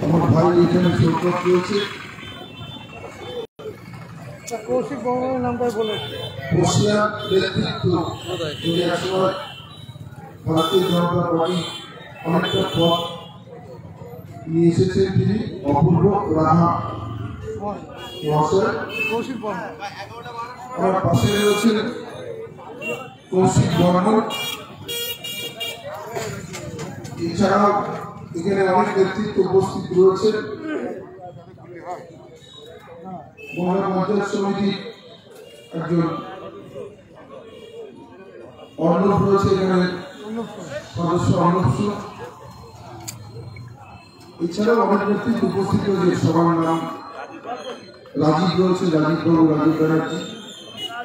আমার ভাই এখানে সৈকত রয়েছে। কৌশিক বর্মনের নামটাই বলে বর্ষিয়ান নেতৃত্ব তিনি একসময় ভারতীয় জনতা পার্টি অনেকটা পথ নিয়ে এসেছেন। তিনি অপূর্ব রাহা মহাশয়। কৌশিক বর্মন আমার পাশে রয়েছেন কৌশিক বর্মন। এছাড়াও এখানে অনেক নেতৃত্ব উপস্থিত রয়েছে। মহিলা পঞ্চায়েত সমিতির একজন অর্ণব রয়েছে এখানে সদস্য অর্ণব। এছাড়াও অনেক নেতৃত্ব উপস্থিত রয়েছে। সবার নাম রাজীব রয়েছে, রাজীব বাবু, রাজীব ব্যানার্জি।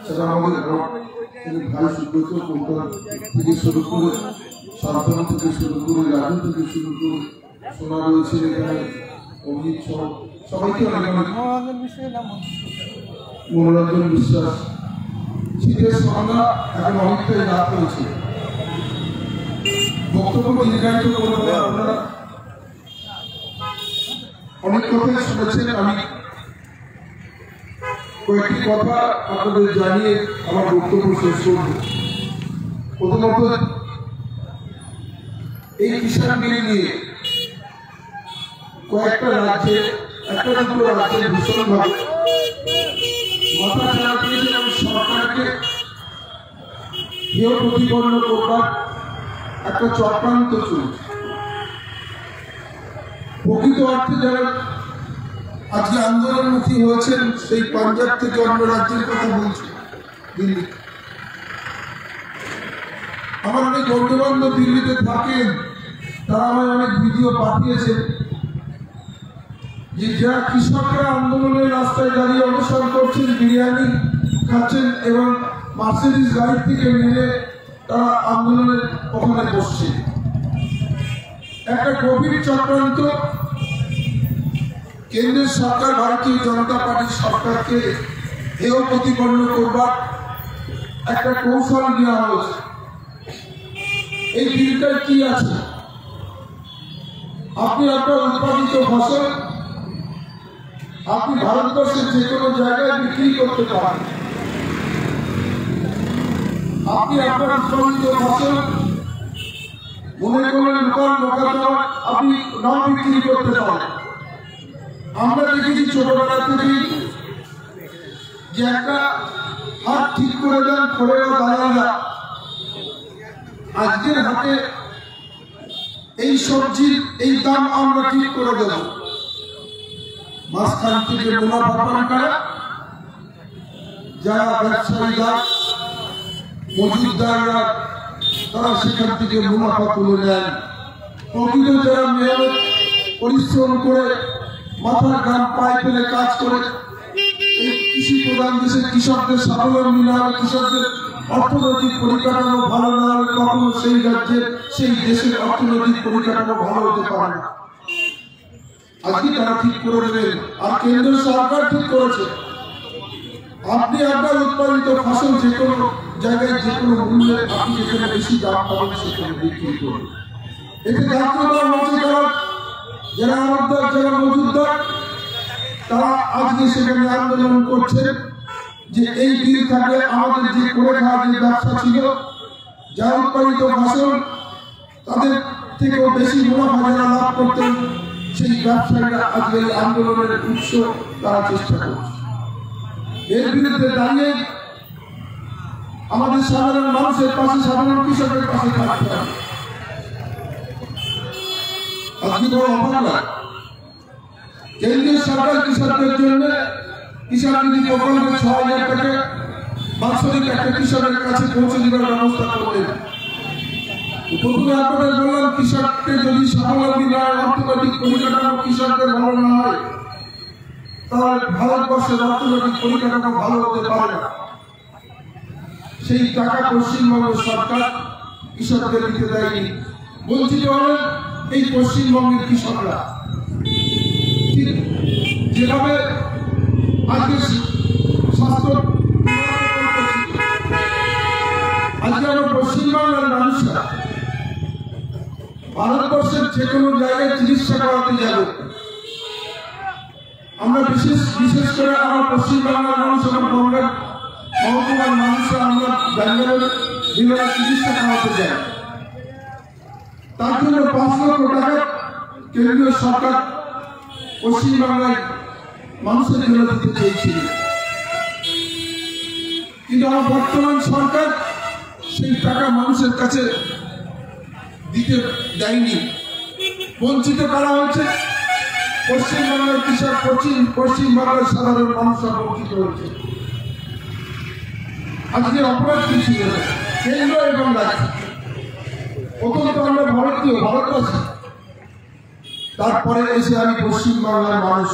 সেটা আমাদের ভাই সুব্রত কলকাতা থেকে শুরু করে, সাধারণ থেকে শুরু করে, রাজু থেকে শুরু করে সোনা রয়েছে এখানে, অভিজিৎ সহ সবাইকে অনেক অনেক মনোরঞ্জন বিশ্বাস। শীতের সন্ধ্যা এখন অনেকটাই রাত হয়েছে। বক্তব্য দীর্ঘায়িত করবো। আপনারা অনেক কথাই শুনেছেন। আমি কয়েকটি কথা আপনাদের জানিয়ে আমার বক্তব্য শেষ করব। প্রথমত, এই কিষাণ বিল নিয়ে কয়েকটা রাজ্যে, একটা দুটো রাজ্যে ভীষণভাবে মাথা চাড়া দিয়েছেন এবং সরকারকে হেয় প্রতিপন্ন করবার একটা চক্রান্ত চলছে। প্রকৃত অর্থে যারা আজকে আন্দোলনমুখী হয়েছেন সেই পাঞ্জাব থেকে অন্য রাজ্যের কথা বলছে, দিল্লি। আমার অনেক বন্ধু বান্ধব দিল্লিতে থাকেন, তারা আমায় অনেক ভিডিও পাঠিয়েছেন যে যারা কৃষকরা আন্দোলনের রাস্তায় দাঁড়িয়ে অবস্থান করছেন, বিরিয়ানি খাচ্ছেন এবং মার্সিডিজ গাড়ি থেকে নেমে তারা আন্দোলনের ওখানে বসছে। একটা গভীর চক্রান্ত। কেন্দ্রের সরকার, ভারতীয় জনতা পার্টির সরকারকে হেয় প্রতিপন্ন করবার একটা কৌশল নেওয়া হয়েছে। এই বিলটার কি আছে? আপনি আপনার উৎপাদিত ফসল আপনি ভারতবর্ষের যে কোনো জায়গায় বিক্রি করতে পারেন। আপনি আপনার উৎপাদিত ফসল মনে করলেন লোকাল আপনি নাম বিক্রি করতে পারেন। আমরা দেখেছি ছোটবেলা থেকেই যে একটা হাত ঠিক করে দেন পরেও দালালরা। আজকের হাতে এই সবজির এই দাম আমরা ঠিক করে দেব। মাঝখান থেকে মুনাফা পান করা যারা ব্যবসায়ীরা, মজুদদাররা, তারা সেখান থেকে মুনাফা তুলে নেন। প্রকৃত যারা মেহনত পরিশ্রম করে মাথার ঘাম পায়ে ফেলে কাজ করে এই কৃষি প্রধান দেশের কৃষকদের স্বাবলম্বী না হলে, কৃষকদের অর্থনৈতিক পরিকাঠামো ভালো না হলে কখনো সেই রাজ্যের, সেই দেশের অর্থনৈতিক পরিকাঠামো ভালো হতে পারে না। আজকে তারা ঠিক করে দেবেন, আর কেন্দ্র সরকার ঠিক করেছে আপনি আপনার উৎপাদিত ফসল যে কোনো জায়গায় যে কোনো মূল্যে আপনি যেখানে বেশি দাম পাবেন সেখানে বিক্রি করবেন। এতে যাত্রীরা হচ্ছে যারা আমদার, যারা মজুদদার, তারা আজকে সেখানে আন্দোলন করছে যে এই বিল থাকলে আমাদের যে করে খাওয়া যে ব্যবসা ছিল, যারা উৎপাদিত ফসল তাদের থেকেও বেশি মুনাফা যারা লাভ করতেন, সেই ব্যবসায়ীরা আজকে এই আন্দোলনের উৎস তারা চেষ্টা করছে। এর বিরুদ্ধে দাঁড়িয়ে আমাদের সাধারণ মানুষের পাশে, সাধারণ কৃষকের পাশে থাকতে হবে। আজকে বড় অবাক লাগে, কেন্দ্রীয় সরকার কৃষকদের জন্য কিষাণ নিধি প্রকল্পে ৬,০০০ টাকা বাৎসরিক একটা কৃষকের কাছে পৌঁছে দেওয়ার ব্যবস্থা করলেন। প্রথমে আপনাদের বললাম, কৃষককে যদি স্বাবলম্বী না হয়, অর্থনৈতিক পরিকাঠামো কৃষকদের ভালো না হয়, তাহলে ভারতবর্ষের অর্থনৈতিক পরিকাঠামো ভালো হতে পারে না। সেই টাকা পশ্চিমবঙ্গ সরকার কৃষকদের দিতে দেয়নি। বঞ্চিত হলেন এই পশ্চিমবঙ্গের কৃষকরা। ঠিক যেভাবে আজকে স্বাস্থ্য, আজকে আমার পশ্চিমবাংলার মানুষরা ভারতবর্ষের যে কোনো জায়গায় চিকিৎসা করাতে যাবে, আমরা বিশেষ করে আমার পশ্চিমবাংলার মানুষ এবং বঙ্গের মহকুমার মানুষরা আমরা ব্যাঙ্গালোর বিভিন্ন চিকিৎসা করাতে যাই। তার জন্য 5 লক্ষ টাকা কেন্দ্রীয় সরকার পশ্চিমবাংলায় মানুষের জন্য দিতে চেয়েছিল, কিন্তু আমার বর্তমান সরকার সেই টাকা মানুষের কাছে দিতে দেয়নি, বঞ্চিত করা হয়েছে। পশ্চিমবাংলার কৃষক, পশ্চিমবাংলার সাধারণ মানুষরা বঞ্চিত হয়েছে। আজকে অপরাধ কি ছিল? কেন্দ্র এবং রাজ্য, প্রথমত আমরা ভারতীয়, ভারতবাসী, তারপরে এসে আমি পশ্চিমবাংলার মানুষ।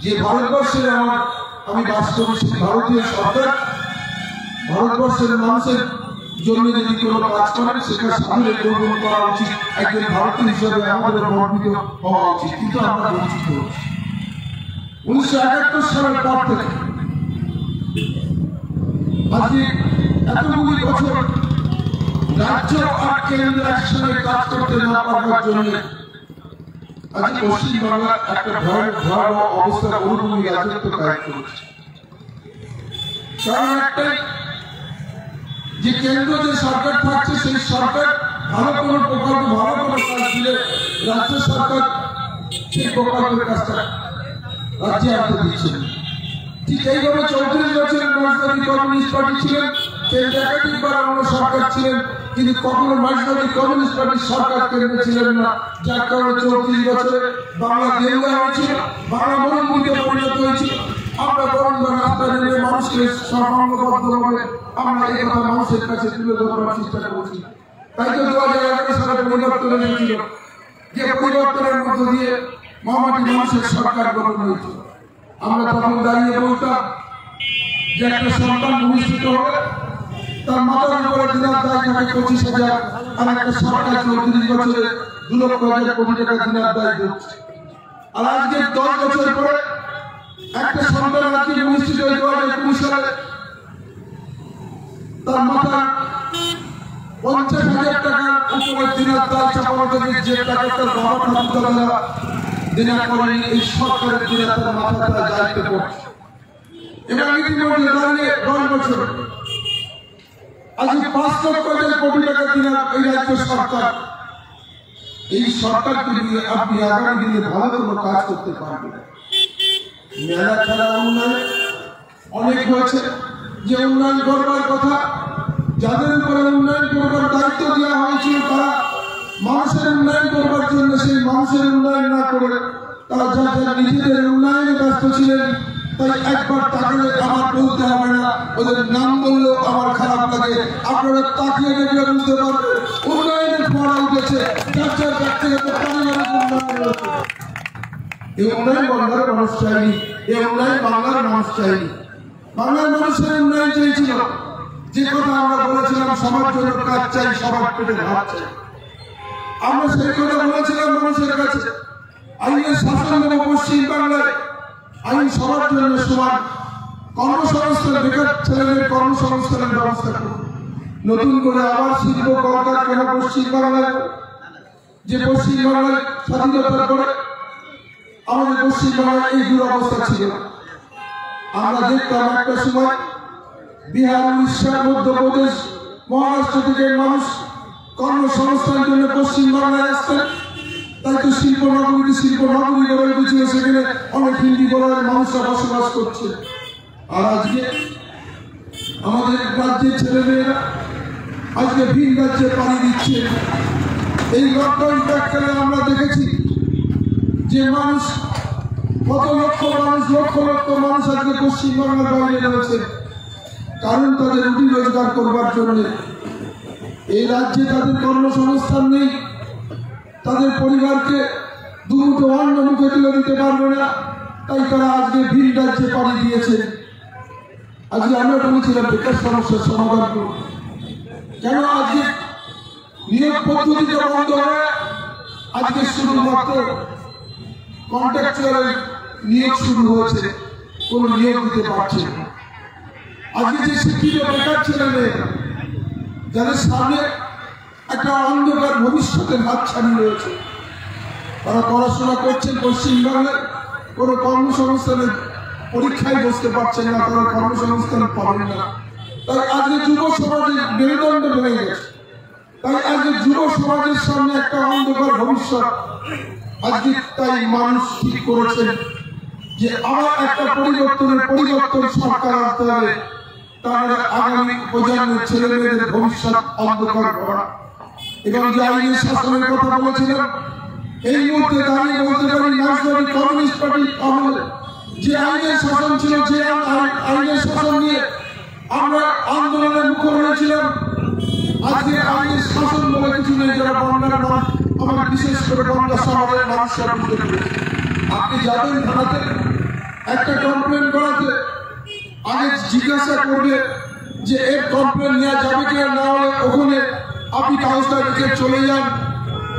যে ভারতবর্ষে আমি বাস করি, সেই ভারতীয় সরকার ভারতবর্ষের মানুষের জন্য যদি কোনো কাজ করেন সেটা সামনে গ্রহণ করা উচিত। একজন ভারতীয় হিসাবে আমাদের গর্বিত হওয়া উচিত, কিন্তু আমরা বঞ্চিত হচ্ছি। 1971 সালের পর থেকে আজকে এতগুলি বছর রাজ্য আর কেন্দ্র একসঙ্গে কাজ করতে না পারবার জন্য আজ পশ্চিমবাংলার একটা ভয়াবহ অবস্থা মরুভূমি রাজত্ব কাজ করছে। কারণ একটাই, যে কেন্দ্র যে সরকার থাকছে সেই সরকার ভালো কোনো প্রকল্প, ভালো কোনো কাজ দিলে রাজ্য সরকার সেই প্রকল্পের কাজটা রাজ্যে আনতে দিচ্ছে। ঠিক এইভাবে 34 বছরের মার্ক্সবাদী কমিউনিস্ট পার্টি ছিলেন, কেন্দ্রে একাধিকবার অন্য সরকার ছিলেন, কিন্তু কখনো মার্ক্সবাদী কমিউনিস্ট পার্টির সরকার কেন্দ্রে ছিলেন না। যার কারণে 34 বছরে বাংলা দেউলিয়া হয়েছিল, বাংলা মরুভূমিতে পরিণত হয়েছিল। আমরা বরং রাস্তা নিয়ে মানুষকে সর্বাঙ্গবদ্ধভাবে আমরা এই কথা মানুষের কাছে তুলে ধরবার চেষ্টা করছি। তাই তো 2011 সালে পরিবর্তন হয়েছিল, যে পরিবর্তনের মধ্য দিয়ে মহামাটি মানুষের সরকার গঠন হয়েছিল। আমরা তখন দাঁড়িয়ে বলতাম যে একটা সন্তান ভূমিষ্ঠিত হবে, তার মাথার উপরে দিনার দায় থাকে 25,000, আর একটা সরকার 34 বছরে 2,00,000 কোটি টাকা দিনার দায় দিচ্ছে। আর আজকে 10 বছর পরে একটা সন্তান আজকে ভূমিষ্ঠিত হয়ে 2021 সালে তার মাথায় 50,000 টাকার উপরে দিনার দায় চাপানো থেকে যে টাকা তার বাবা ঠাকুরদারা দিনার করেন, এই সরকারের দিনে তার মাথা তারা দায়িত্ব করছে। এবং ইতিমধ্যে দাঁড়িয়ে 10 বছর আজকে 5 লক্ষ কোটি টাকা দিনার এই রাজ্য সরকার। এই সরকারকে দিয়ে আপনি আগামী দিনে ভালো কোনো কাজ করতে পারবেন। মেলা খেলা উন্নয়ন অনেক হয়েছে, যে উন্নয়ন করবার কথা, যাদের উপরে উন্নয়ন করবার দায়িত্ব দেওয়া হয়েছিল তারা মানুষের উন্নয়ন করবার জন্য সেই মানুষের উন্নয়ন না করে তারা যারা নিজেদের উন্নয়নে ব্যস্ত ছিলেন, তাই একবার তাকালে আমার বলতে হবে না, ওদের নাম বললেও আমার খারাপ লাগে। আপনারা তাকিয়ে দেখলে বুঝতে পারবেন উন্নয়নের ফল উঠেছে, যার ব্যক্তিগত পারিবারিক উন্নয়ন হয়েছে। এই উন্নয়ন বাংলার মানুষ চাইনি, এই উন্নয়ন বাংলার মানুষ চাইনি। বাংলার মানুষের উন্নয়ন চেয়েছিল, যে কথা আমরা বলেছিলাম সবার জন্য কাজ চাই, সবার পেটে ভাত চাই। আমরা সেই কথা বলেছিলাম মানুষের কাছে। আইনের শাসন দেব পশ্চিম বাংলায়, আইন সবার জন্য সমান, কর্মসংস্থান, বেকার ছেলেদের কর্মসংস্থানের ব্যবস্থা করুন। নতুন করে আবার শিল্প কলকারখানা পশ্চিম বাংলায়, যে পশ্চিম বাংলায় স্বাধীনতার পরে আমাদের পশ্চিম বাংলায় এই দুরবস্থা ছিল। আমরা দেখতাম একটা সময় বিহার, উড়িষ্যা, মধ্যপ্রদেশ, মহারাষ্ট্র থেকে মানুষ কর্মসংস্থানের জন্য পশ্চিম বাংলায় আসতেন। তাই তো শিল্প নগরী গড়ে উঠেছিল, সেখানে অনেক হিন্দি বলার মানুষরা বসবাস করছে। আর আজকে আমাদের রাজ্যের ছেলেমেয়েরা আজকে ভিন রাজ্যে পাড়ি দিচ্ছে। এই লকডাউন প্যাককালে আমরা দেখেছি যে মানুষ, কত লক্ষ মানুষ আজকে পশ্চিমবাংলার বাইরে রয়েছে, কারণ তাদের রুটি রোজগার করবার জন্য। এই রাজ্যে তাদের কর্মসংস্থান নেই, তাদের পরিবারকে দুমুঠো অন্ন মুখে তুলে দিতে পারবে না, তাই তারা আজকে ভিন রাজ্যে পাড়ি দিয়েছে। আজকে আমরা বলেছিলাম বেকার সমস্যার সমাধান করব, কেন আজকে নিয়োগ পদ্ধতিটা বন্ধ হয়ে আজকে শুধুমাত্র কন্ট্রাকচুয়াল নিয়োগ শুরু হয়েছে, কোন নিয়োগ দিতে পারছে না। আজকে যে শিক্ষিত বেকার ছেলেমেয়েরা, যাদের সামনে একটা অন্ধকার ভবিষ্যতের হাতছানি রয়েছে, তারা পড়াশোনা করছেন পশ্চিমবাংলায়, কোনো কর্মসংস্থানের পরীক্ষায় বসতে পারছেন না, তারা কর্মসংস্থান পাবেন না। তাই আজকে যুব সমাজের মেরুদণ্ড ভেঙে গেছে। তাই আজকে যুব সমাজের সামনে একটা অন্ধকার ভবিষ্যৎ। আজকে তাই মানুষ ঠিক করেছেন যে আবার একটা পরিবর্তন সরকার আনতে হবে, তাহলে আগামী প্রজন্মের ছেলে মেয়েদের ভবিষ্যৎ অন্ধকার করা। এবং যে আইনের শাসনের কথা বলেছিলাম, এই মুহূর্তে দাঁড়িয়ে বলতে পারি ন্যাশনাল কমিউনিস্ট পার্টির আমলে যে আইনের শাসন ছিল, যে আইনের শাসন নিয়ে আমরা আন্দোলনের মুখে হয়েছিলাম, আজকে আইনের শাসন বলে কিছু নেই। যারা বাংলার মানুষ, আমার বিশেষ করে বাংলা শহরের মানুষরা বুঝতে পেরেছে। আপনি যাবেন থানাতে একটা কমপ্লেন করাতে, আগে জিজ্ঞাসা করবে যে এর কমপ্লেন নেওয়া যাবে কিনা, না হলে ওখানে আপনি কাগজটা রেখে চলে যান।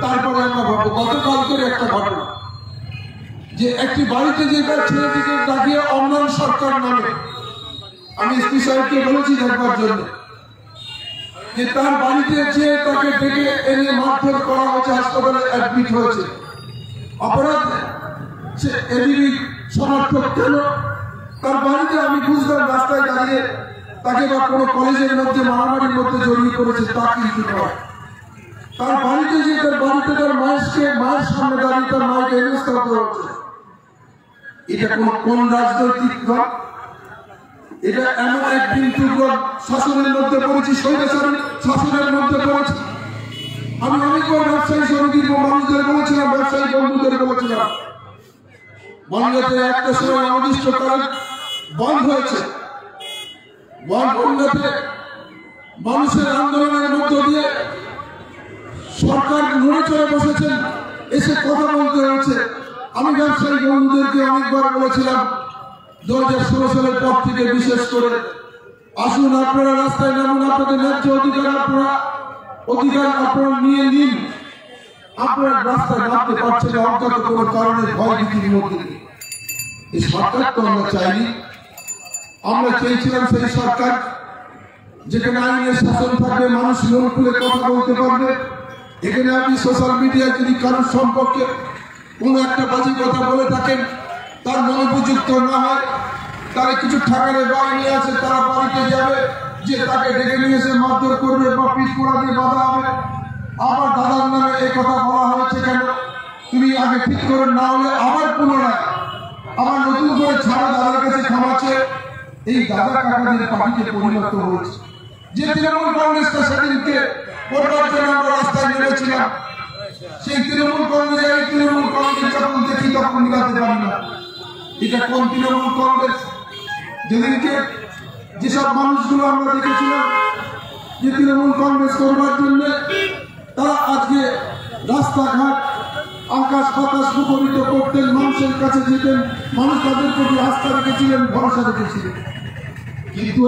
তারপরে আমরা ভাববো। গতকালকের একটা ঘটনা, যে একটি বাড়িতে যে তার ছেলেটিকে ডাকিয়ে অম্লান সরকার নামে, আমি এসপি সাহেবকে বলেছি দেখবার জন্য, যে তার বাড়িতে যে তাকে ডেকে এনে মারধর করা হয়েছে, হাসপাতালে অ্যাডমিট হয়েছে। অপরাধ সে এবিবি সমর্থক কেন? তার বাড়িতে আমি বুঝলাম রাস্তায় দাঁড়িয়ে তাকে বা কোনো কলেজের মধ্যে মারামারির মধ্যে জড়িয়ে পড়েছে, তা কিন্তু নয়। তার বাড়িতে যে তার বাড়িতে তার মায়ের সামনে দাঁড়িয়ে তার মাকে হেনস্থা করা হচ্ছে। এটা কোন রাজনৈতিক দল? এটা এমন একদিন শাসনের মধ্যে পড়েছি, স্বৈরাচারী শাসনের মধ্যে পড়েছি। আমি অনেকবার ব্যবসায়ী সমিতির মানুষদের বলেছিলাম, ব্যবসায়ী বন্ধুদের বলেছিলাম, বনগাঁতে একটা সময় অনির্দিষ্টকাল বন্ধ হয়েছে। বনগাঁতে মানুষের আন্দোলনের মধ্য দিয়ে সরকার নড়ে চড়ে বসেছেন, এসে কথা বলতে হয়েছে। আমি ব্যবসায়ী বন্ধুদেরকে অনেকবার বলেছিলাম, 2016 সালের পর থেকে বিশেষ করে আসুন আপনারা রাস্তায় নামুন, আপনাদের ন্যায্য অধিকার আপনারা নিয়ে নিন। আপনারা রাস্তায় নামতে পারছেন না অজ্ঞাত কোনো কারণে, ভয় ভীতির মধ্যে। এই সরকার তো আমরা চাইনি। আমরা চেয়েছিলাম সেই সরকার যেখানে আইনের শাসন থাকবে, মানুষ মন খুলে কথা বলতে পারবে। এখানে আপনি সোশ্যাল মিডিয়ায় যদি কারোর সম্পর্কে কোনো একটা বাজে কথা বলে থাকেন, তার মনোপযুক্ত না হয়, তারা কিছু ঠাকারে বাহিনী আছে, তারা বাড়িতে যাবে, যে তাকে ডেকে নিয়ে এসে মারধর করবে বা পিঠ পোড়া দিয়ে বাধা হবে। আবার দাদার নামে এই কথা বলা হয়েছে কেন? তুমি আগে ঠিক করে না হলে আবার পুনরায় আবার নতুন করে ছাড়া দাদার কাছে খামাচ্ছে। এই দাদা কাকাদের পার্টিতে পরিণত হয়েছে। যে তৃণমূল কংগ্রেসটা সেদিনকে করবার জন্য আমরা রাস্তায় নেমেছিলাম, সেই তৃণমূল কংগ্রেস যখন দেখি তখন মিলাতে পারি না। এটা কোন তৃণমূল কংগ্রেস? যেদিনকে যেসব মানুষগুলো আমরা দেখেছিলাম যে তৃণমূল কংগ্রেস করবার জন্য, তারা আজকে রাস্তাঘাট আকাশ বাতাস মুখরিত করতেন, মানুষের কাছে যেতেন, মানুষ তাদের প্রতি আস্থা রেখেছিলেন, ভরসা রেখেছিলেন। কিন্তু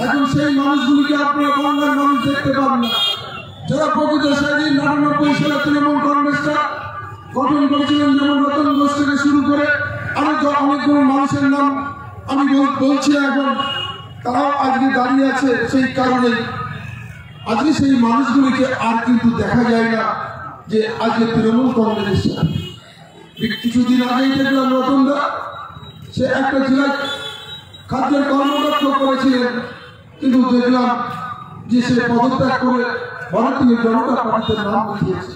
এখন সেই মানুষগুলিকে আপনারা বাংলার মানুষ দেখতে পাবেন না। যারা প্রকৃত সেদিন 99 সালে তৃণমূল কংগ্রেসটা গঠন করেছিলেন, যেমন রতন ঘোষ থেকে শুরু করে অনেকগুলো মানুষের নাম আমি বলছি এখন, তারাও আজকে দাঁড়িয়ে আছে। সেই কারণে আজকে সেই মানুষগুলিকে আর কিন্তু দেখা যায় না যে আজকে তৃণমূল কংগ্রেস। কিছুদিন আগেই দেখলাম রতনদা, সে একটা জেলায় খাদ্যের কর্মদক্ষ করেছিলেন, কিন্তু দেখলাম যে সে পদত্যাগ করে ভারতীয় জনতা পার্টিতে নাম লিখিয়েছে।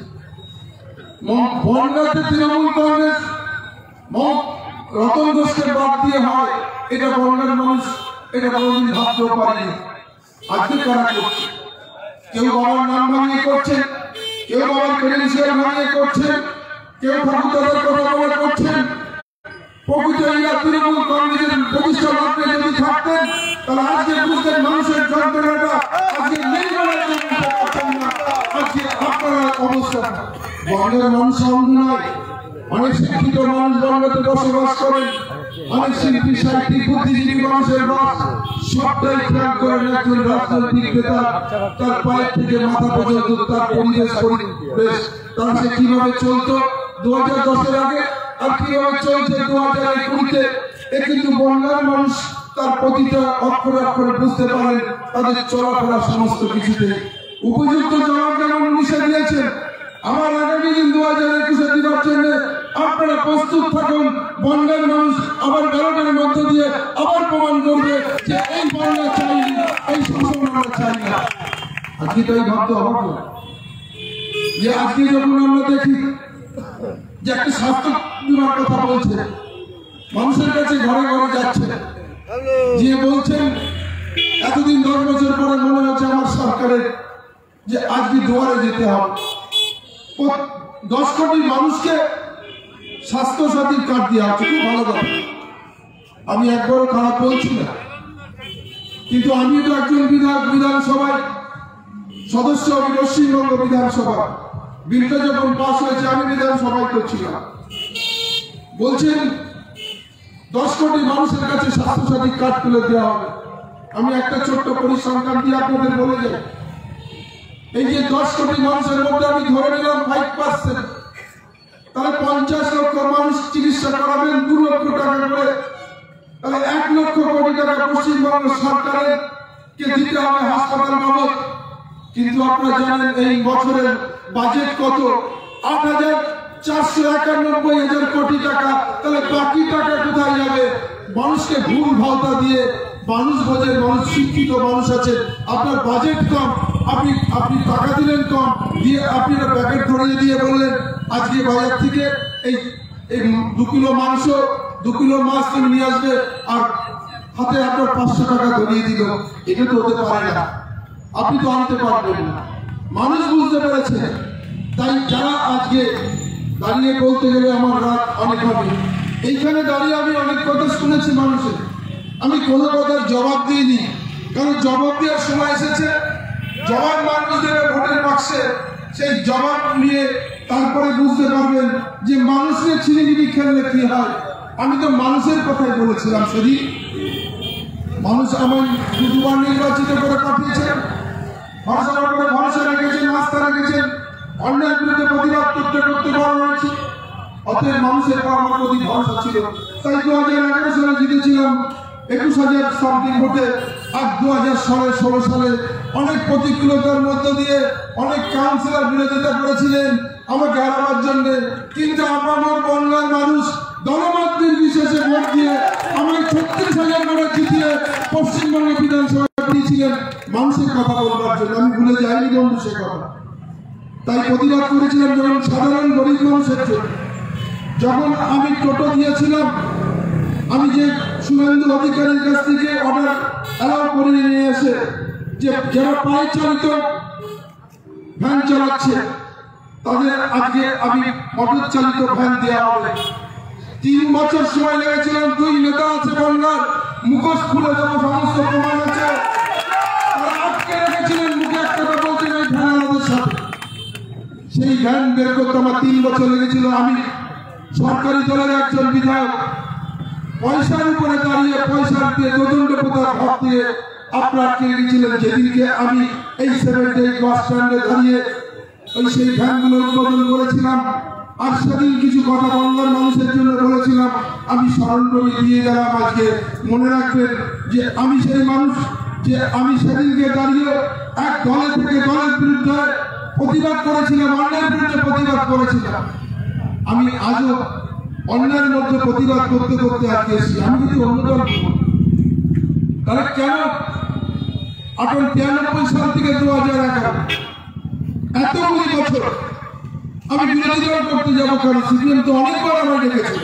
বনগাঁতে তৃণমূল কংগ্রেস রতন ঘোষকে বাদ দিয়ে হয়, এটা বনগাঁর মানুষ এটা কোনোদিন ভাবতেও পারেনি। আজকে কারা করছে? কেউ বাবার নাম ভাঙিয়ে করছেন, কেউ বাবার ক্রেডেন্সিয়াল ভাঙিয়ে করছেন, কেউ ঠাকুরদাদের কথা বলে করছেন। প্রকৃত তৃণমূল কংগ্রেসের প্রতিষ্ঠা মাত্রে যদি থাকতেন, তাহলে আজকে বুঝতেন মানুষের যন্ত্রণাটা আজকে নেই বলে আজকে আপনার অবস্থা। বঙ্গের মানুষ অন্ধ নয়, অনেক শিক্ষিত মানুষ বঙ্গতে বসবাস করেন, অনেক শিল্পী সাহিত্যিক বুদ্ধিজীবী মানুষের বাস। সবটাই ত্যাগ করেন একজন রাজনৈতিক নেতা, তার পায়ের থেকে মাথা পর্যন্ত তার পরিবেশ তার সে কিভাবে চলতো 2010-এর আগে আর কিভাবে চলছে 2020-তে, এ কিন্তু বঙ্গের মানুষ তার প্রতিটা অক্ষরে অক্ষরে বুঝতে পারেন। তাদের চলাফেরা সমস্ত কিছুতে উপযুক্ত জবাব যেমন উনিশে দিয়েছেন, আমার আগামী দিন 2021-এ দিবার জন্য আপনারা প্রস্তুত থাকুন, বন্যার মানুষ আবার ব্যালটের মধ্য দিয়ে আবার প্রমাণ করবে যে এই বন্যা চাইনি, এই শাসন আমরা চাই না। আজকে তো এই ভাবতে অবাক না যে আজকে যখন আমরা দেখি যে একটা স্বাস্থ্য বিমার কথা বলছে, মানুষের কাছে ঘরে ঘরে যাচ্ছে, যে বলছেন এতদিন 10 বছর পরে মনে হচ্ছে আমার সরকারের যে আজকে দুয়ারে যেতে হবে। 10 কোটি মানুষকে স্বাস্থ্য সাথী কার্ড দেওয়া হচ্ছে, খুব ভালো কথা, আমি একবারও খারাপ বলছি না। কিন্তু আমি তো একজন বিধানসভায় সদস্য, আমি পশ্চিমবঙ্গ বিধানসভা বিলটা যখন পাস হয়েছে আমি বিধানসভায় করছিলাম। বলছেন 10 কোটি মানুষের কাছে স্বাস্থ্যসাথী কার্ড তুলে দেওয়া হবে। আমি একটা ছোট্ট পরিসংখ্যান দিয়ে আপনাদের বলে যাই, এই যে 10 কোটি মানুষের মধ্যে আমি ধরে নিলাম 5%, তাহলে 50 লক্ষ মানুষ চিকিৎসা করাবেন 2 লক্ষ টাকা করে, তাহলে 1 লক্ষ কোটি টাকা পশ্চিমবঙ্গ সরকারের কে দিতে হবে হাসপাতাল বাবদ। কিন্তু আপনারা জানেন এই বছরের বাজেট কত? 8,491,000 কোটি টাকা। তাহলে বাকি টাকা কোথায় যাবে? মানুষকে ভুল ভাওতা দিয়ে মানুষ বোঝে, মানুষ শিক্ষিত মানুষ আছে, আপনার বাজেট কম, আপনি টাকা দিলেন কম, দিয়ে আপনি প্যাকেট ধরিয়ে দিয়ে বললেন আজকে বাজার থেকে এই 2 কিলো মাংস 2 কিলো মাছ তুমি নিয়ে আসবে, আর হাতে আপনার 500 টাকা ধরিয়ে দিল। এটা তো হতে পারে না, আপনি তো আনতে পারবেন না। মানুষ বুঝতে পেরেছে। তাই যারা আজকে দাঁড়িয়ে বলতে গেলে আমার রাত অনেক হবে, এইখানে দাঁড়িয়ে আমি অনেক কথা শুনেছি মানুষের, আমি কোনো কথার জবাব দিইনি, কারণ জবাব দেওয়ার সময় এসেছে। জবাব মানুষ দেবে ভোটের বাক্সে, সেই জবাব নিয়ে তারপরে বুঝতে পারবেন যে মানুষের ছিনিমিনি খেললে কি হয়। আমি তো মানুষের কথাই বলেছিলাম, সেদিন মানুষ আমার 2বার নির্বাচিত করে পাঠিয়েছেন, ভরসার উপরে ভরসা রেখেছেন, আস্থা রেখেছেন, অন্যায়ের বিরুদ্ধে প্রতিবাদ করতে করতে বড় হয়েছে। অতএব মানুষের আমার প্রতি ভরসা ছিল। তাই 2011 সালে জিতেছিলাম 21,000 সামথিং ভোটে। আর 2016 সালে অনেক প্রতিকূলতার মধ্য দিয়ে অনেক কাউন্সিলর বিরোধিতা করেছিলেন আমাকে হারাবার জন্য, কিন্তু আমার বন্যার মানুষ দলমত নির্বিশেষে ভোট দিয়ে আমাকে 36,000 ভোটে জিতিয়ে পশ্চিমবঙ্গ বিধানসভা দিয়েছিলেন মানুষের কথা বলবার জন্য। আমি ভুলে যাইনি বন্ধু সে কথা। তাই প্রতিবাদ করেছিলাম যখন সাধারণ গরিব মানুষের জন্য। যখন আমি টোটো দিয়েছিলাম, আমি যে শুভেন্দু অধিকারীর কাছ থেকে অর্ডার অ্যালাউ করে নিয়ে এসে যে যারা পায়ে চালিত ভ্যান চালাচ্ছে তাদের আজকে আমি মোটর চালিত ভ্যান দেওয়া হবে। 3 বছর সময় লেগেছিল। 2 নেতা আছে বন্যার, মুখোশ খুলে দেবো, সমস্ত প্রমাণ আছে, তারা আটকে রেখেছিলেন, মুখে একটা বলছেন এই ভ্যান আমাদের সাথে। সেই ভ্যান বের করতে আমার 3 বছর লেগেছিল। আমি সরকারি দলের একজন বিধায়ক, পয়সার উপরে দাঁড়িয়ে পয়সা দিয়ে দোদণ্ড প্রতাপ ভাব দিয়ে আপনার কে গেছিলেন। যেদিনকে আমি এই 78 বাস স্ট্যান্ডে দাঁড়িয়ে ওই সেই ভ্যানগুলো উদ্বোধন করেছিলাম, আর সেদিন কিছু কথা বাংলার মানুষের জন্য বলেছিলাম, আমি স্মরণ করে দিয়ে গেলাম। আজকে মনে রাখবেন যে আমি সেই মানুষ, যে আমি সেদিনকে দাঁড়িয়ে এক দলের থেকে দলের বিরুদ্ধে প্রতিবাদ করেছিলাম, অন্যায়ের বিরুদ্ধে প্রতিবাদ করেছিলাম। আমি আজও অন্যায়ের মধ্যে প্রতিবাদ করতে করতে আজকে এসেছি। আমি যদি অন্য দল তাহলে কেন 1993 সাল থেকে 2011 এতগুলি বছর আমি বিরোধী দল করতে যাবো কেন? সিপিএম তো অনেকবার আমার ডেকেছে,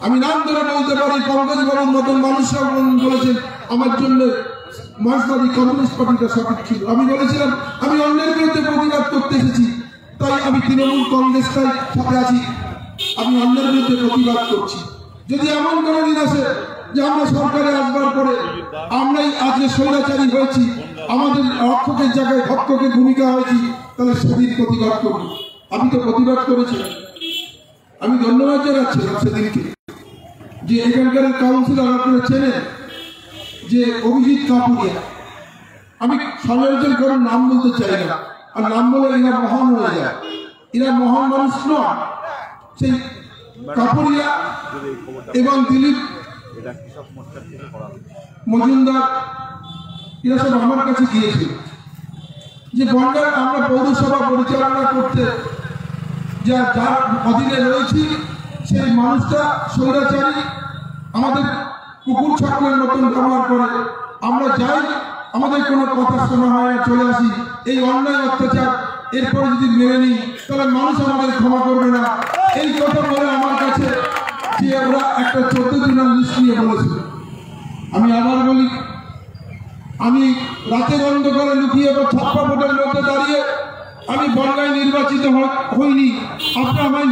আমি নাম ধরে বলতে পারি। কংগ্রেস ভবন মতন মানুষরা বলেছেন আমার জন্য মার্ক্সবাদী কমিউনিস্ট পার্টিটা সঠিক ছিল। আমি বলেছিলাম আমি অন্যের বিরুদ্ধে প্রতিবাদ করতে এসেছি, তাই আমি তৃণমূল কংগ্রেসটাই সাথে আছি, আমি অন্যের বিরুদ্ধে প্রতিবাদ করছি। যদি এমন কোনো দিন আসে যে আমরা সরকারে আসবার পরে আমরাই আজকে স্বৈরাচারী হয়েছি, আমাদের রক্ষকের জায়গায় ভক্ষকের ভূমিকা হয়েছি, তাহলে সেদিন প্রতিবাদ করব। আমি তো প্রতিবাদ করেছি। আমি ধন্যবাদ জানাচ্ছিলাম সেদিনকে যে এখানকার কাউন্সিলর আপনারা চেনেন যে অভিজিৎ কাপুরিয়া, আমি সমালোচন করার নাম বলতে চাই না, আর নাম বলে এরা মহান হয়ে যায়। এরা মহান মানুষ নয়। সেই কাপুরিয়া এবং দিলীপ মজুমদার এরা সব আমার কাছে গিয়েছিল যে বন্যার আমরা পৌরসভা পরিচালনা করতে যার অধীনে রয়েছি সেই মানুষটা স্বৈরাচারী, আমাদের কুকুর ছাগলের মতন ব্যবহার করে। আমরা যাই, আমাদের কোনো কথা শোনা হয় না, চলে আসি। এই অন্যায় অত্যাচার এরপরে যদি মেনে নিই তাহলে মানুষ আমাদের ক্ষমা করবে না। এই কথা বলে আমার কাছে যে ওরা একটা 14 দিনের লিস্ট নিয়ে বলেছিল। আমি আবার বলি, আমি রাতের অন্ধকারে লুকিয়ে বা ছাপ্পা ভোটের মধ্যে দাঁড়িয়ে আমি বনগাঁয় নির্বাচিত হইনি। আপনারা আমায়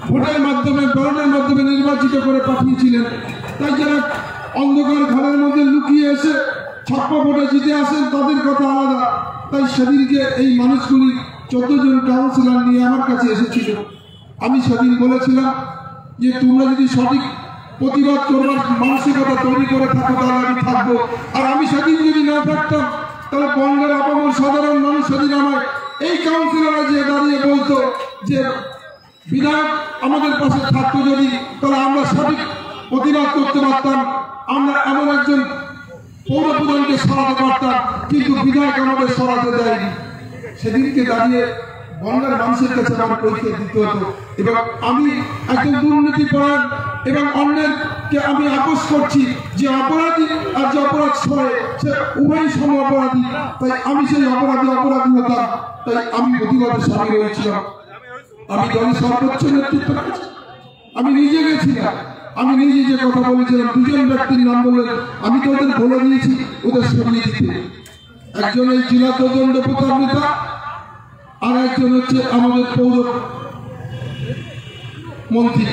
ভোটের মাধ্যমে, ব্যালটের মাধ্যমে নির্বাচিত করে পাঠিয়েছিলেন। তাই যারা অন্ধকার ঘরের মধ্যে লুকিয়ে এসে ছাপ্পা ভোটে জিতে আসেন তাদের কথা আলাদা। তাই সেদিনকে এই মানুষগুলি 14 জন কাউন্সিলর নিয়ে আমার কাছে এসেছিল। আমি সেদিন বলেছিলাম যে তোমরা যদি সঠিক প্রতিবাদ করবার মানসিকতা তৈরি করে থাকো তাহলে আমি থাকবো। আর আমি সেদিন যদি না থাকতাম তাহলে বনগাঁর আপামর সাধারণ মানুষ সেদিন আমার এই কাউন্সিলররা যে দাঁড়িয়ে বলতো যে বিধায়ক আমাদের পাশে থাকতো, যদি তাহলে আমরা সঠিক প্রতিবাদ করতে পারতাম, আমরা এমন একজন পৌর প্রধানকে সরাতে পারতাম, কিন্তু বিধায়ক আমাদের সরাতে দেয়নি। সেদিনকে দাঁড়িয়ে বনগাঁর মানুষের কাছে আমার পরিচয় দিতে হতো। এবং আমি একজন দুর্নীতিপরায়ণ এবং অন্যকে আমি আপোষ করছি যে অপরাধী আর যে অপরাধ সরে সে উভয় সম অপরাধী। তাই আমি সেই অপরাধী হতাম। তাই আমি প্রতিবাদে সামিল হয়েছিলাম। আমি দলের সর্বোচ্চ নেতৃত্ব আমি নিজে গেছিলাম। আমি নিজে যে কথা বলেছিলাম, 2 জন ব্যক্তির নাম বললেন, আমি তো ওদের বলে দিয়েছি ওদের সরিয়ে দিতে। একজন এই জেলা তদন্ত প্রধান নেতা, আর একজন হচ্ছে আমাদের পৌর মন্ত্রী।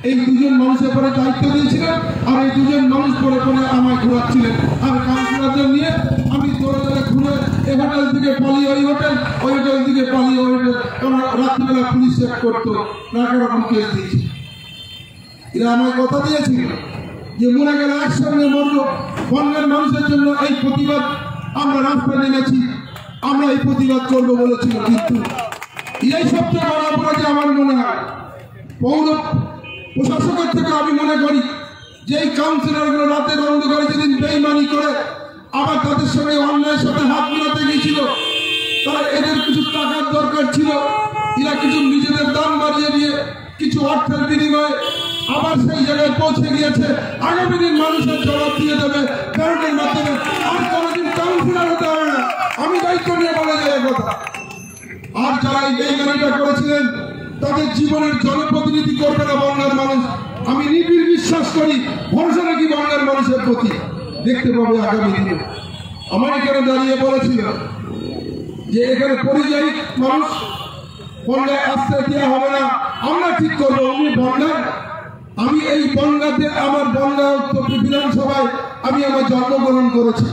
এই 2 জন মানুষের পরে দায়িত্ব দিয়েছিলেন, আর এই 2 জন মানুষ পরে পরে আমায় ঘোরাচ্ছিলেন। আর কাউন্সিলরদের নিয়ে আমি দৌড়ে দৌড়ে ঘুরে এ হোটেল থেকে পালিয়ে ওই হোটেল, ওই হোটেল থেকে পালিয়ে ওই হোটেল, কারণ রাত্রিবেলা পুলিশ চেক করতো, নানা রকম কেস দিয়েছি। এরা আমায় কথা দিয়েছিল যে মনে গেলে একসঙ্গে মরবো। বনগাঁর মানুষের জন্য এই প্রতিবাদ আমরা রাস্তায় নেমেছি, আমরা এই প্রতিবাদ করবো বলেছিল। কিন্তু এই সবচেয়ে বড় অপরাধী আমার মনে হয় পৌর প্রশাসকের থেকে আমি মনে করি যে এই কাউন্সিলরগুলো রাতের অন্ধকারে যেদিন বেইমানি করে আবার তাদের সঙ্গে অন্যায়ের সাথে হাত মিলাতে গিয়েছিল, তারা এদের কিছু টাকার দরকার ছিল। এরা কিছু নিজেদের দাম বাড়িয়ে দিয়ে কিছু অর্থের বিনিময়ে আবার সেই জায়গায় পৌঁছে গিয়েছে। আগামী দিন মানুষের জবাব দিয়ে দেবে ব্যালটের মাধ্যমে। আর কোনোদিন কাউন্সিলর হতে হবে না, আমি দায়িত্ব নিয়ে বলে যাই কথা। আর যারা এই বেইমানিটা করেছিলেন তাদের জীবনের জনপ্রতিনিধি করবে না বনগাঁর মানুষ। আমি নিবিড় বিশ্বাস করি, ভরসা রাখি বনগাঁর মানুষের প্রতি। দেখতে পাবে আগামী দিনে। আমার এখানে দাঁড়িয়ে বলেছিল যে এখানে পরিযায়ী মানুষ বনগাঁয় আশ্রয় দেওয়া হবে না, আমরা ঠিক করবো। উনি বনগাঁ, আমি এই বনগাঁতে আমার বনগাঁ বিধানসভায় আমি আমার জন্মগ্রহণ করেছি।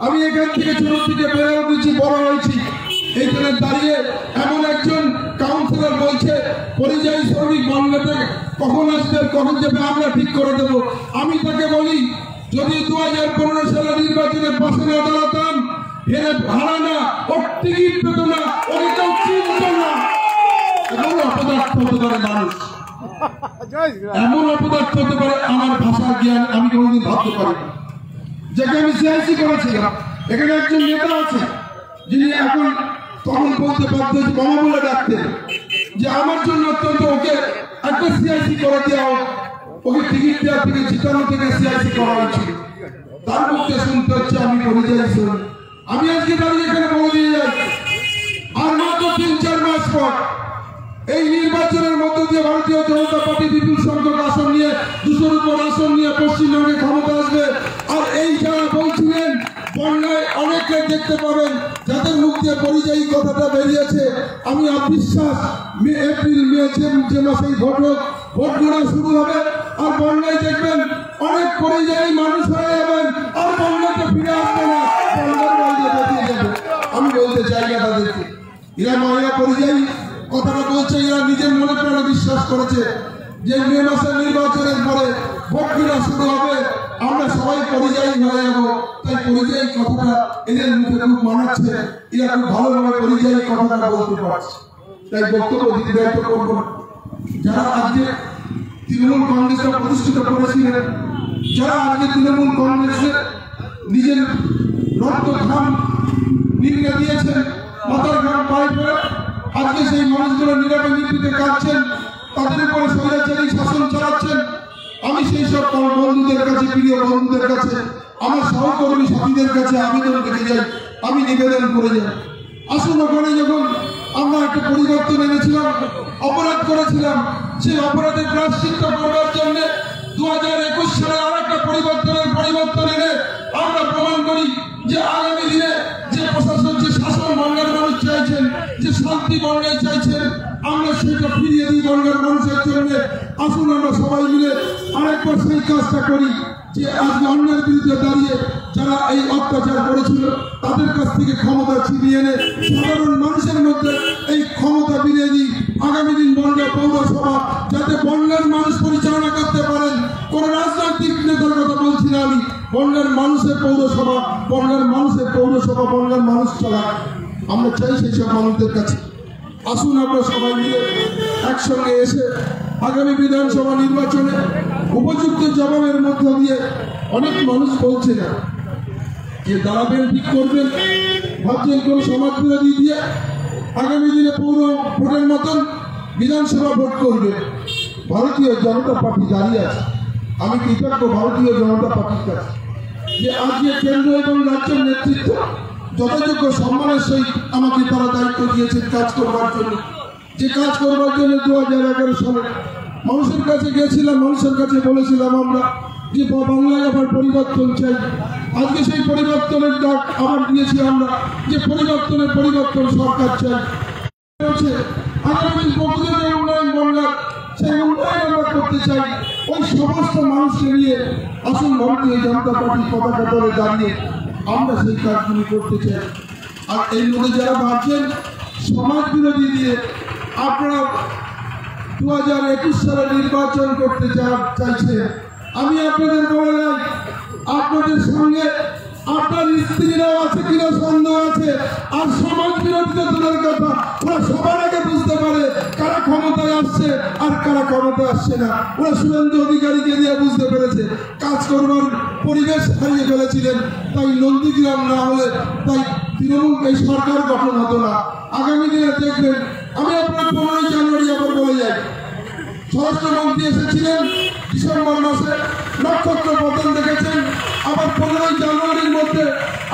আমি এখান থেকে ছোট থেকে বেড়ে উঠেছি, বড় হয়েছি। এইখানে দাঁড়িয়ে এমন একজন কাউন্সিলর বলছে পরিযায়ী শ্রমিক বনগাঁতে কখন আসবে, কখন যাবে, আমরা ঠিক করে দেবো। আমি তাকে বলি, যদি 2015 সালে নির্বাচনে পাশে না দাঁড়াতাম, হেরে ভাড়া না, ওর টিকিট পেত না, ওকে কেউ চিনত না। এমন অপদার্থ হতে পারে মানুষ, এমন অপদার্থ হতে পারে। আমার ভাষার জ্ঞান আমি কোনোদিন ভাবতে পারি না। যাকে আমি সিআইসি করেছিলাম, এখানে একজন নেতা আছে যিনি এখন তখন বলতে পারতেন, মামা বলে ডাকতেন, যে আমার জন্য অত্যন্ত ওকে একটা সিআইসি করে দেওয়া হোক। ওকে টিকিট দেওয়া থেকে জিতানো থেকে সিআইসি করা হয়েছিল। তার মুখে শুনতে হচ্ছে আমি পরিযায়ী শ্রমিক। আমি আজকে দাঁড়িয়ে এখানে বলে দিয়ে যাই, আর মাত্র 3-4 মাস পর এই নির্বাচনের মধ্য দিয়ে ভারতীয় জনতা পার্টি বিপুল সংখ্যক আসন নিয়ে, 200-র উপর আসন নিয়ে পশ্চিমবঙ্গে ক্ষমতা আসবে। আর এই যারা বলছিলেন বন্যায় অনেককে দেখতে পাবেন যাদের মুখ দিয়ে পরিযায়ী কথাটা বেরিয়েছে। আমি অবিশ্বাস এপ্রিল মে যে মাসে ভোট গণনা শুরু হবে, আর বন্যায় দেখবেন অনেক পরিযায়ী মানুষ হয়ে যাবেন, আর বন্যাতে ফিরে আসবে না, বন্যার বাইরে বেরিয়ে যাবে। আমি বলতে চাই না তাদেরকে, এরা মহিলা পরিযায়ী কথাটা বলছে, এরা নিজের মনে প্রাণে বিশ্বাস করেছে যে মে মাসের নির্বাচনের পরে ভোট গণনা শুরু হবে, আমরা সবাই পরিযায়ী হয়ে যাবো। তাই পরিযায়ী কথাটা এদের মুখে খুব মানাচ্ছে, এরা খুব ভালোভাবে পরিযায়ী কথাটা বলতে পারছে। তাই বক্তব্য দিতে ব্যর্থ করবো না। যারা আজকে তৃণমূল কংগ্রেসটা প্রতিষ্ঠিত করেছিলেন, যারা আজকে তৃণমূল কংগ্রেসের নিজের রক্ত ঘাম নির্ণয় দিয়েছেন, মাথার ঘাম পায়ে ফেলে আজকে সেই মানুষগুলো নীরবে নির্বিতে কাঁদছেন। তাদের উপরে স্বৈরাচারী শাসন চালাচ্ছেন। আমি সেই সব বন্ধুদের কাছে, প্রিয় বন্ধুদের কাছে, আমার সহকর্মী সাথীদের কাছে আবেদন রেখে যাই, আমি নিবেদন করে যাই, আসুন ওখানে যখন আমরা একটা পরিবর্তন এনেছিলাম, অপরাধ করেছিলাম, সেই অপরাধের প্রায়শ্চিত্ত করবার জন্য 2021 সালে আর একটা পরিবর্তন এনে আমরা প্রমাণ করি যে আগামী দিনে যে প্রশাসন, যে শাসন বাংলার মানুষ চাইছেন, যে শান্তি বাংলায় চাইছেন, আমরা সেটা ফিরিয়ে দিই বাংলার মানুষের জন্য। আসুন আমরা সবাই মিলে আরেকবার সেই কাজটা করি যে আজকে অন্যের বিরুদ্ধে দাঁড়িয়ে যারা এই অত্যাচার করেছিল তাদের কাছ থেকে ক্ষমতা ছিনিয়ে এনে সাধারণ মানুষের মধ্যে এই ক্ষমতা ফিরিয়ে দিই। আগামী দিন বনগাঁ পৌরসভা যাতে বনগাঁর মানুষ পরিচালনা করতে পারেন, কোন রাজনৈতিক নেতার কথা বলছি না আমি, বনগাঁর মানুষের পৌরসভা, বনগাঁর মানুষ চালায়। আমরা চাই সেই সব মানুষদের কাছে। আসুন আমরা সবাই মিলে একসঙ্গে এসে আগামী বিধানসভা নির্বাচনে উপযুক্ত জবাবের মধ্য দিয়ে, অনেক মানুষ বলছে না যে দাঁড়াবেন, ঠিক করবেন, ভাবছেন কোন সমাজ বিরোধী দিয়ে আগামী দিনে পৌর ভোটের মতন বিধানসভা ভোট করবে। ভারতীয় জনতা পার্টি দাঁড়িয়ে আছে। আমি কৃতজ্ঞ ভারতীয় জনতা পার্টির কাছে যে আজকে কেন্দ্র এবং রাজ্যের নেতৃত্ব যথাযোগ্য সম্মানের সহিত আমাকে তারা দায়িত্ব দিয়েছেন কাজ করবার জন্য। যে কাজ করবার জন্য 2011 সালে মানুষের কাছে গিয়েছিলাম, মানুষের কাছে বলেছিলাম আমরা যে বাংলায় আবার পরিবর্তন চাই। আজকে সেই পরিবর্তনের ডাক আবার দিয়েছি আমরা যে পরিবর্তন সরকার চাই। আগামী প্রকৃতির উন্নয়ন বনগাঁর, সেই উন্নয়ন আমরা করতে চাই। ওই সমস্ত মানুষকে নিয়ে আসুন ভারতীয় জনতা পার্টির পতাকা ধরে দাঁড়িয়ে আমরা সেই কাজগুলি করতে চাই। আর এই মধ্যে যারা ভাবছেন সমাজ বিরোধী দিয়ে আপনারা 2021 সালে নির্বাচন করতে চাইছে, আমি আপনাদের বলে যাই, আপনাদের সঙ্গে আপনার স্ত্রীরাও আছে কিনা সন্দেহ আছে। আর সমাজ বিরোধীতে দূরের কথা, ওরা সবার আগে বুঝতে পারে কারা ক্ষমতায় আসছে আর কারা ক্ষমতায় আসছে না। ওরা শুভেন্দু অধিকারীকে দিয়ে বুঝতে পেরেছে কাজ করবার পরিবেশ হারিয়ে ফেলেছিলেন, তাই নন্দীগ্রাম না হলে তাই তৃণমূল এই সরকার গঠন হতো না। আগামী দিনে দেখবেন, আমি আপনার 15 জানুয়ারি আবার বলে যাই, স্বরাষ্ট্রমন্ত্রী এসেছিলেন ডিসেম্বর মাসে, নক্ষত্র পতন দেখেছেন। আবার 15 জানুয়ারির মধ্যে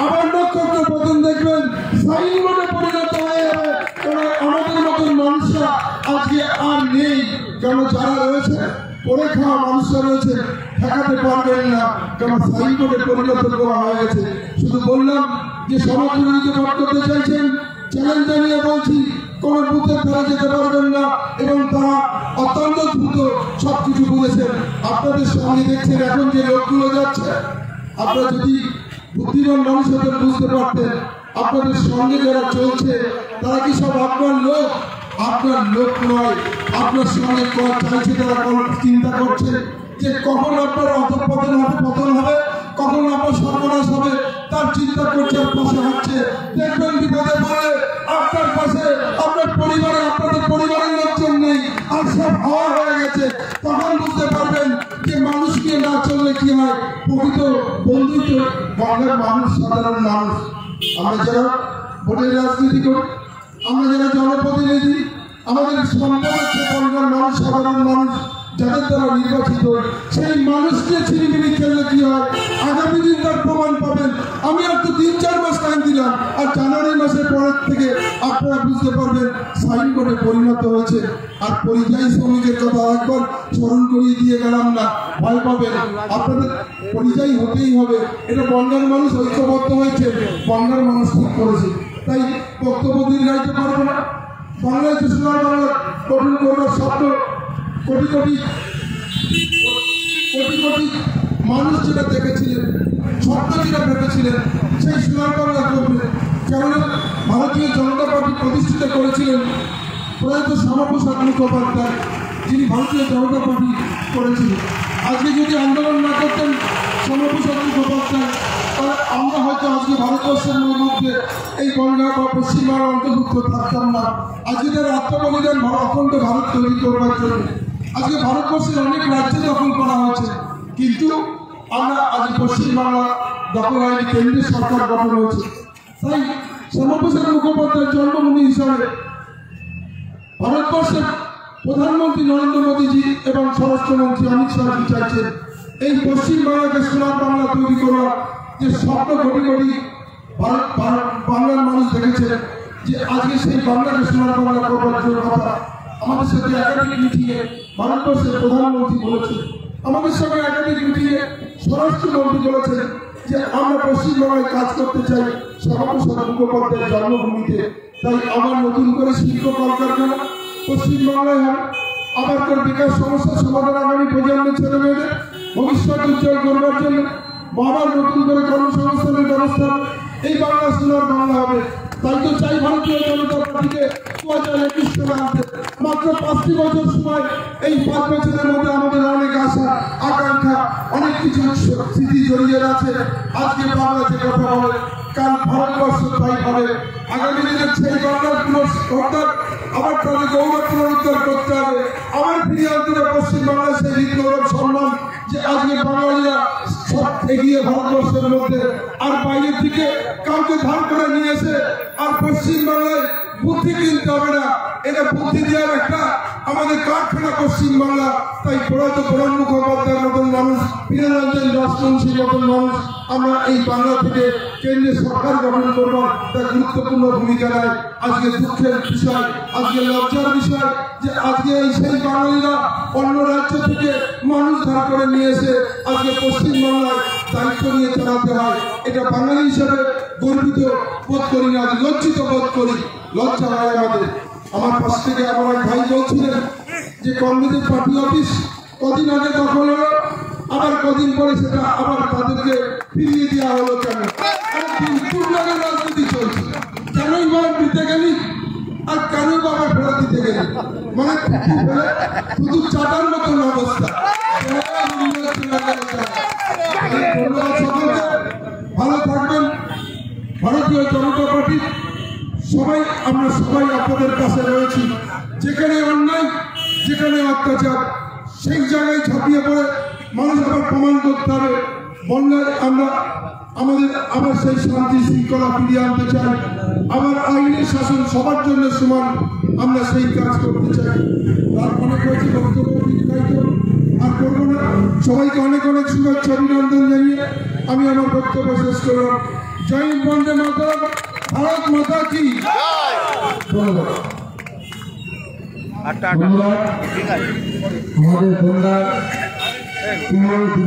আবার নক্ষত্র পতন দেখবেন, সাইনবোর্ডে পরিণত হয়ে যাবে। কারণ আমাদের মতন মানুষরা আজকে আর নেই, কেন যারা রয়েছে পরে খাওয়া মানুষরা রয়েছে, ঠেকাতে পারবেন না, কারণ সাইনবোর্ডে পরিণত করা হয়ে গেছে। শুধু বললাম যে সমাজ বিরোধীকে ভোট করতে চাইছেন, চ্যালেঞ্জ জানিয়ে বলছি কোন বুথে তারা যেতে পারবেন না এবং তারা অত্যন্ত দ্রুত সবকিছু বুঝেছেন। আপনাদের সঙ্গে দেখছেন এখন যে লোকগুলো যাচ্ছে, আপনারা যদি বুদ্ধিমান মানুষ হতেন বুঝতে পারতেন আপনাদের সঙ্গে যারা চলছে তারা কি সব আপনার লোক? আপনার লোক নয়। আপনার সঙ্গে চাইছে তারা চিন্তা করছে যে কখন আপনার অধঃপতন হবে, পতন হবে, কখন আপনার সর্বনাশ হবে, তার চিন্তা করছে, পাশে হাঁটছে। দেখবেন বিপদে পড়লে আপনার পাশে আপনার পরিবারের, আপনাদের পরিবারের লোকজন নেই, আর সব হওয়া হয়ে গেছে। তখন বুঝতে পারবেন যে মানুষকে না চললে কি হয়। প্রকৃত বন্ধুত্ব বাংলার মানুষ, সাধারণ মানুষ, আমরা যারা ভোটের রাজনীতি করি, আমরা যারা জনপ্রতিনিধি, আমাদের সম্পদ হচ্ছে বাংলার মানুষ, সাধারণ মানুষ, যাদের দ্বারা নির্বাচিত, সেই মানুষকে ছিনিমিনি খেললে কি হয় আগামী দিন তার প্রমাণ পাবেন। আমি আর তো 3-4 মাস টাইম দিলাম, আর জানুয়ারি মাসের পরের থেকে আপনারা বুঝতে পারবেন সাইনবোর্ডে পরিণত হয়েছে। আর পরিযায়ী শ্রমিকের কথা একবার স্মরণ করিয়ে দিয়ে গেলাম না, ভয় পাবেন। আপনাদের পরিযায়ী হতেই হবে, এটা বনগাঁর মানুষ ঐক্যবদ্ধ হয়েছে, বনগাঁর মানুষ ঠিক করেছে। তাই বক্তব্য দীর্ঘায়িত করবো না। বাংলায় সোনার বাংলা গঠন করবার স্বপ্ন কোটি কোটি মানুষ যেটা দেখেছিলেন, স্বপ্ন যেটা ভেবেছিলেন, সেই সোনার বাংলা করবে। কেমন ভারতীয় জনতা পার্টি প্রতিষ্ঠিত করেছিলেন প্রয়াত শ্যামাপ্রসাদ মুখোপাধ্যায়, যিনি ভারতীয় জনতা পার্টি করেছিলেন। আজকে যদি আন্দোলন না করতেন শ্যামাপ্রসাদ মুখোপাধ্যায়, তাহলে আমরা হয়তো আজকে ভারতবর্ষের মধ্যে এই বনগাঁ বা পশ্চিমবাংলার অন্তর্ভুক্ত থাকতাম না। আজকে তার আত্মবলিদান অখণ্ড ভারত তৈরি করবার জন্য আজকে ভারতবর্ষের অনেক রাজ্য দখল করা হয়েছে, কিন্তু আমরা আজ পশ্চিমবাংলা দখল হয়নি, কেন্দ্রীয় সরকার গঠন হয়েছে। তাই শ্যামাপ্রসাদ মুখোপাধ্যায়ের জন্মভূমি হিসাবে ভারতবর্ষের প্রধানমন্ত্রী নরেন্দ্র মোদীজি এবং স্বরাষ্ট্রমন্ত্রী অমিত শাহ চাইছেন এই পশ্চিমবাংলাকে সোনার বাংলা তৈরি করার যে স্বপ্ন কোটি কোটি বাংলার মানুষ দেখেছে, যে আজকে সেই বাংলাকে সোনার বাংলা করবার জন্য কথা আমাদের সাথে একাধিক মিটিংয়ে ভারতবর্ষের প্রধানমন্ত্রী বলেছেন, আমাদের সঙ্গে একাধিক মিটিংয়ে স্বরাষ্ট্রমন্ত্রী বলেছেন যে আমরা পশ্চিমবাংলায় কাজ করতে চাই শ্যামাপ্রসাদ মুখোপাধ্যায়ের জন্মভূমিতে। তাই আমার নতুন করে শিল্প কলকারখানা পশ্চিমবাংলায় হবে, আবার করে বিকাশ সমস্যার সমাধান আগামী প্রজন্মের ছেলে মেয়েদের ভবিষ্যৎ উজ্জ্বল করবার জন্য আবার নতুন করে কর্মসংস্থানের ব্যবস্থা এই বাংলা সোনার বাংলা হবে। তাই তো চাই ভারতীয় জনতা পার্টিকে 2021 সালে আনতে। মাত্র 5টি বছর সময়, এই 5 বছরের মধ্যে আমাদের অনেক আশা আকাঙ্ক্ষা অনেক কিছু স্মৃতি জড়িয়ে আছে। আজকে বাংলা যে কথা বলে কাল ভারতবর্ষ তাই হবে। আগামী দিনে সেই বাংলার পুনরুদ্ধার আবার তাদের গৌরব পুনরুদ্ধার করতে হবে, আবার ফিরিয়ে আনতে হবে পশ্চিমবাংলার সেই রীতি গৌরব সম্মান যে আজকে বাঙালিরা সব এগিয়ে ভারতবর্ষের মধ্যে। আর বাইরের দিকে কাউকে ধার করে নিয়ে এসে আর পশ্চিমবাংলায় বুদ্ধি কিনতে হবে না, এটা বুদ্ধি দেওয়ার একটা আমাদের কারখানা পশ্চিমবাংলা। তাই প্রয়াত প্রণব মুখোপাধ্যায়ের মতন মানুষ, বীররঞ্জন রাজবংশীর মতন মানুষ আমরা এই বাংলা থেকে কেন্দ্রীয় সরকার গঠন করবার তার গুরুত্বপূর্ণ ভূমিকা নেয়। আজকে দুঃখের বিষয়, আজকে লজ্জার বিষয় যে আজকে এই সেই বাঙালিরা অন্য রাজ্য থেকে মানুষ ধার করে নিয়ে এসে আজকে পশ্চিমবাংলায় দায়িত্ব নিয়ে চালাতে হয়। এটা বাঙালি হিসেবে গর্বিত বোধ করি না, লজ্জিত বোধ করি, লজ্জা হয় আমাদের। আমার পাশ থেকে আমার এক ভাই বলছিলেন যে কংগ্রেসের পার্টি অফিস কদিন আগে দখল হলো, আবার কদিন পরে সেটা আবার তাদেরকে ফিরিয়ে দেওয়া হলো। কেন? রাজনীতি চলছে, কেনই বা দিতে গেলি আর কেনই বা আবার ফেরত দিতে গেলি, মানে শুধু চাটার মতন অবস্থা। ভালো থাকবেন। ভারতীয় জনতা পার্টি সবাই, আমরা সবাই আপনাদের কাছে রয়েছি। যেখানে অন্যায়, যেখানে অত্যাচার, সেই জায়গায় ঝাঁপিয়ে পড়ে মানুষ আবার প্রমাণ করতে হবে বন্যায় আমরা আমাদের আবার সেই শান্তি শৃঙ্খলা ফিরিয়ে আনতে চাই, আবার আইনের শাসন সবার জন্য সমান, আমরা সেই কাজ করতে চাই। তার মনে করছি বক্তব্য দীর্ঘায়িত আর করবো না। সবাইকে অনেক অনেক শুভেচ্ছা অভিনন্দন জানিয়ে আমি আমার বক্তব্য শেষ করলাম। জয় হিন্দ, বন্দে মাতরম, ভারত মাতা কি। ধন্যবাদ। আমাদের